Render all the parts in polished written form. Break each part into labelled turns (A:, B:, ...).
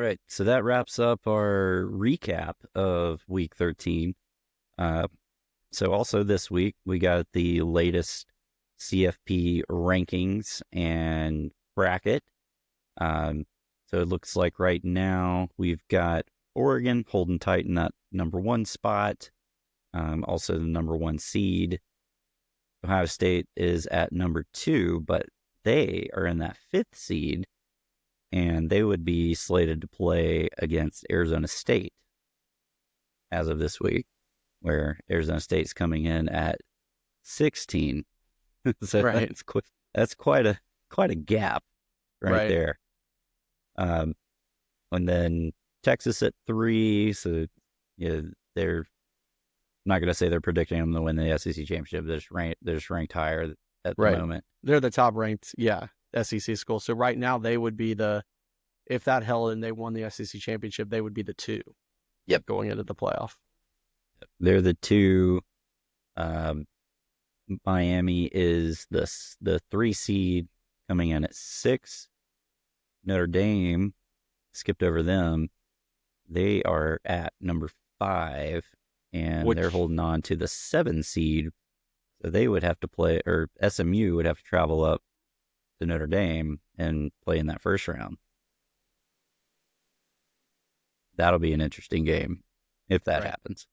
A: right. So that wraps up our recap of week 13. So also this week, we got the latest CFP rankings and bracket. So it looks like right now we've got Oregon holding tight in that number 1 spot. Also the number 1 seed. Ohio State is at number 2, but they are in that 5th seed, and they would be slated to play against Arizona State as of this week, where Arizona State's coming in at 16. So
B: Right.
A: that's quite a gap right there. And then Texas at 3. So they're not going to say they're predicting them to win the SEC championship. They're just ranked higher at the moment.
B: They're the top ranked, SEC school. So right now they would be if that held and they won the SEC championship, they would be the 2.
A: Yep.
B: Going into the playoff.
A: They're the 2. Miami is the 3 seed coming in at 6. Notre Dame skipped over them. They are at number 5, and they're holding on to the 7 seed. So they would have to play, or SMU would have to travel up to Notre Dame and play in that first round. That'll be an interesting game if that happens.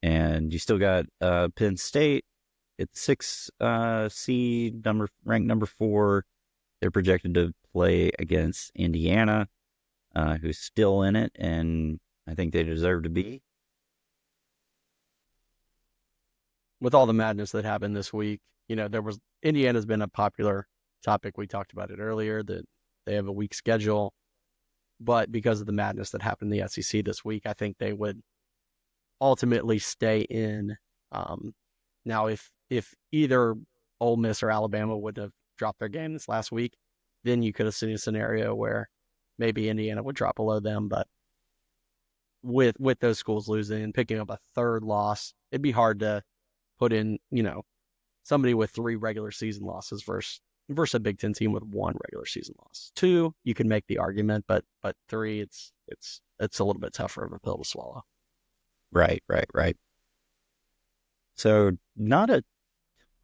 A: And you still got Penn State at 6 seed, ranked number 4. They're projected to play against Indiana, who's still in it, and I think they deserve to be.
B: With all the madness that happened this week, Indiana's been a popular topic. We talked about it earlier, that they have a weak schedule. But because of the madness that happened in the SEC this week, I think they would ultimately stay in. Now, if either Ole Miss or Alabama would have dropped their game this last week, then you could have seen a scenario where maybe Indiana would drop below them. But with those schools losing and picking up a 3rd loss, it'd be hard to put in, somebody with 3 regular season losses versus a Big Ten team with 1 regular season loss. 2, you can make the argument, but 3, it's a little bit tougher of a pill to swallow.
A: Right. So not a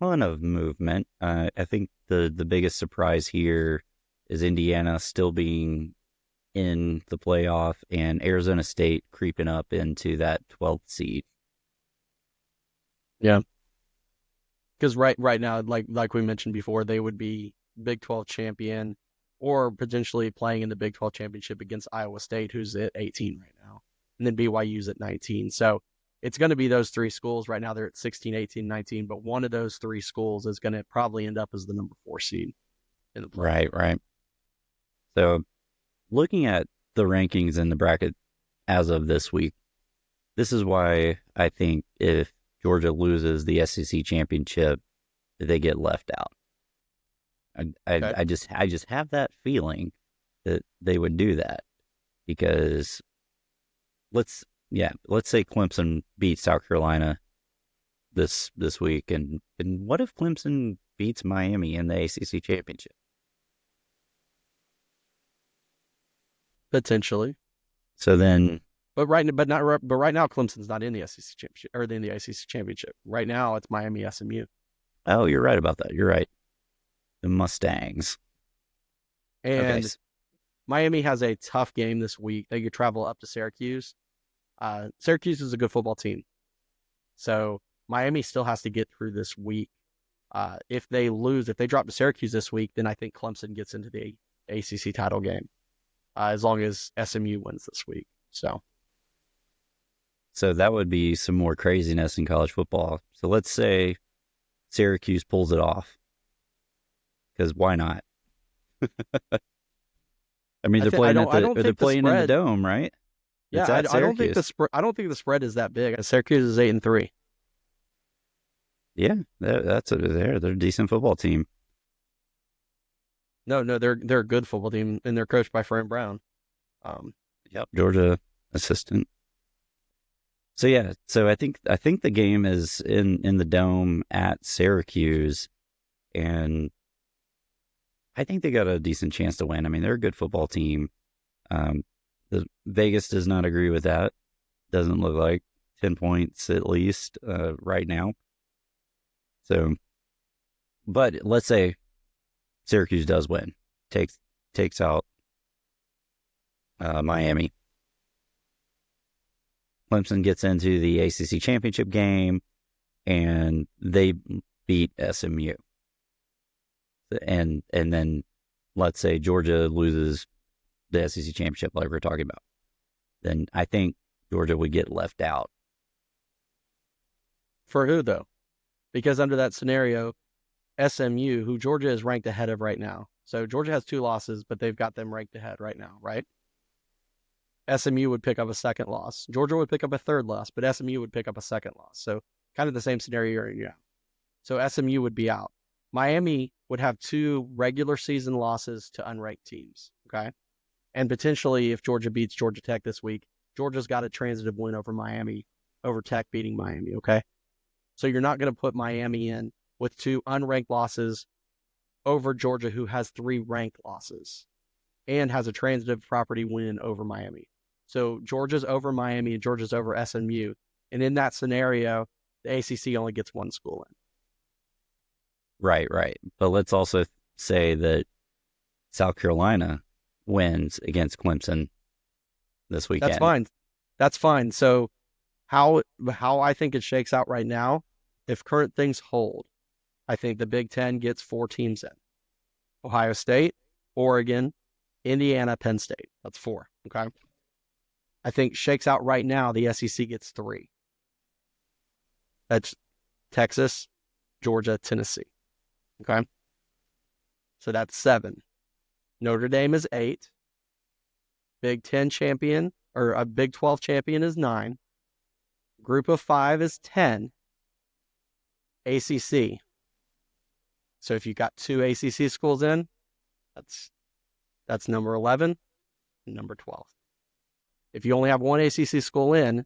A: ton of movement. I think the biggest surprise here is Indiana still being in the playoff and Arizona State creeping up into that 12th seed.
B: Yeah. Because right now, like we mentioned before, they would be Big 12 champion or potentially playing in the Big 12 championship against Iowa State, who's at 18 right now. And then BYU's at 19. So it's going to be those 3 schools. Right now they're at 16, 18, 19, but one of those 3 schools is going to probably end up as the number 4 seed in the playoff.
A: Right. So looking at the rankings in the bracket as of this week, this is why I think if Georgia loses the SEC championship, they get left out. I just have that feeling that they would do that, because let's say Clemson beats South Carolina this week, and what if Clemson beats Miami in the ACC championship?
B: Potentially.
A: So then,
B: but right now Clemson's not in the SEC championship or in the ACC championship. Right now it's Miami SMU.
A: Oh, you're right about that. You're right. The Mustangs.
B: And Miami has a tough game this week. They could travel up to Syracuse. Syracuse is a good football team. So Miami still has to get through this week. If they drop to Syracuse this week, then I think Clemson gets into the ACC title game, as long as SMU wins this week. So
A: that would be some more craziness in college football. So let's say Syracuse pulls it off, because why not? I mean, they're playing in the Dome, right?
B: Yeah, I don't think the spread is that big. Syracuse is 8-3.
A: Yeah, they're a decent football team.
B: No, they're a good football team, and they're coached by Fran Brown.
A: Georgia assistant. So yeah, I think the game is in the Dome at Syracuse, and I think they got a decent chance to win. I mean, they're a good football team. Um, Vegas does not agree with that. Doesn't look like 10 points at least right now. So, but let's say Syracuse does win, takes out Miami. Clemson gets into the ACC championship game, and they beat SMU. And then let's say Georgia loses the SEC championship, like we're talking about. Then I think Georgia would get left out.
B: For who, though? Because under that scenario, SMU, who Georgia is ranked ahead of right now. So Georgia has 2 losses, but they've got them ranked ahead right now, right? SMU would pick up a second loss. Georgia would pick up a third loss, but SMU would pick up a second loss. So kind of the same scenario you're in. So SMU would be out. Miami would have 2 regular season losses to unranked teams, okay? And potentially, if Georgia beats Georgia Tech this week, Georgia's got a transitive win over Miami, over Tech beating Miami, okay? So you're not going to put Miami in with 2 unranked losses over Georgia, who has 3 ranked losses and has a transitive property win over Miami. So Georgia's over Miami and Georgia's over SMU. And in that scenario, the ACC only gets 1 school in.
A: Right. But let's also say that South Carolina wins against Clemson this weekend.
B: That's fine. So how I think it shakes out right now, if current things hold, I think the Big Ten gets 4 teams in. Ohio State, Oregon, Indiana, Penn State. That's 4, okay? I think shakes out right now, the SEC gets 3. That's Texas, Georgia, Tennessee, okay? So that's 7. Notre Dame is 8. Big 10 champion, or a Big 12 champion is 9. Group of 5 is 10. ACC. So if you got 2 ACC schools in, that's number 11 and number 12. If you only have 1 ACC school in,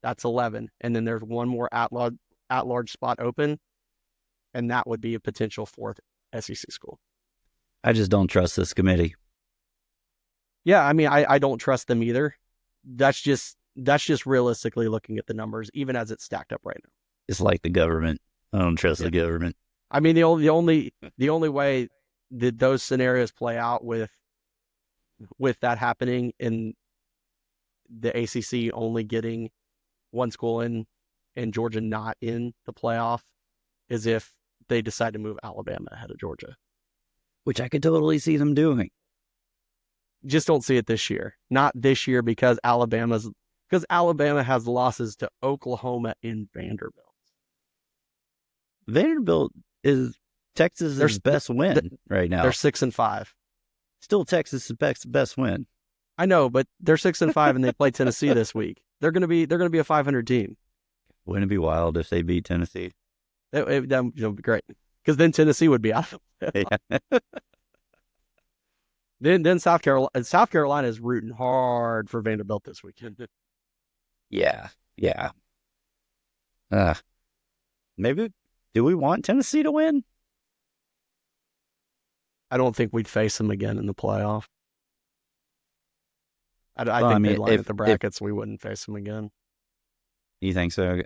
B: that's 11. And then there's 1 more at-large spot open, and that would be a potential 4th SEC school.
A: I just don't trust this committee.
B: Yeah, I mean, I don't trust them either. That's just realistically looking at the numbers, even as it's stacked up right now.
A: It's like the government. I don't trust the government.
B: I mean, the only way that those scenarios play out with that happening in the ACC only getting 1 school in and Georgia not in the playoff is if they decide to move Alabama ahead of Georgia.
A: Which I could totally see them doing.
B: Just don't see it this year. Not this year because Alabama has losses to Oklahoma and Vanderbilt.
A: Vanderbilt is Texas's best win right now.
B: They're 6-5.
A: Still Texas's best win.
B: I know, but they're 6-5 and they play Tennessee this week. They're going to be a 500 team.
A: Wouldn't it be wild if they beat Tennessee?
B: That would be great because then Tennessee would be out. Then South Carolina is rooting hard for Vanderbilt this weekend.
A: Yeah. Maybe. Do we want Tennessee to win?
B: I don't think we'd face them again in the playoff. I think they'd line at the brackets. We wouldn't face them again.
A: You think so?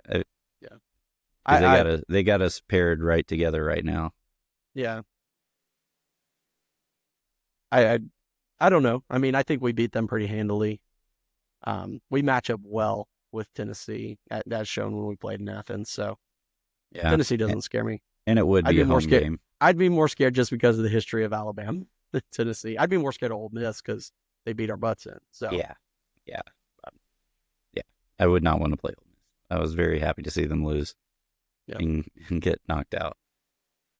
B: Yeah.
A: They got us paired right together right now.
B: Yeah. I don't know. I mean, I think we beat them pretty handily. We match up well with Tennessee, as shown when we played in Athens. So yeah. Tennessee doesn't scare me.
A: And it would be a home game.
B: I'd be more scared just because of the history of Alabama than Tennessee. I'd be more scared of Ole Miss because they beat our butts in. So
A: yeah. I would not want to play Ole Miss. I was very happy to see them lose and get knocked out.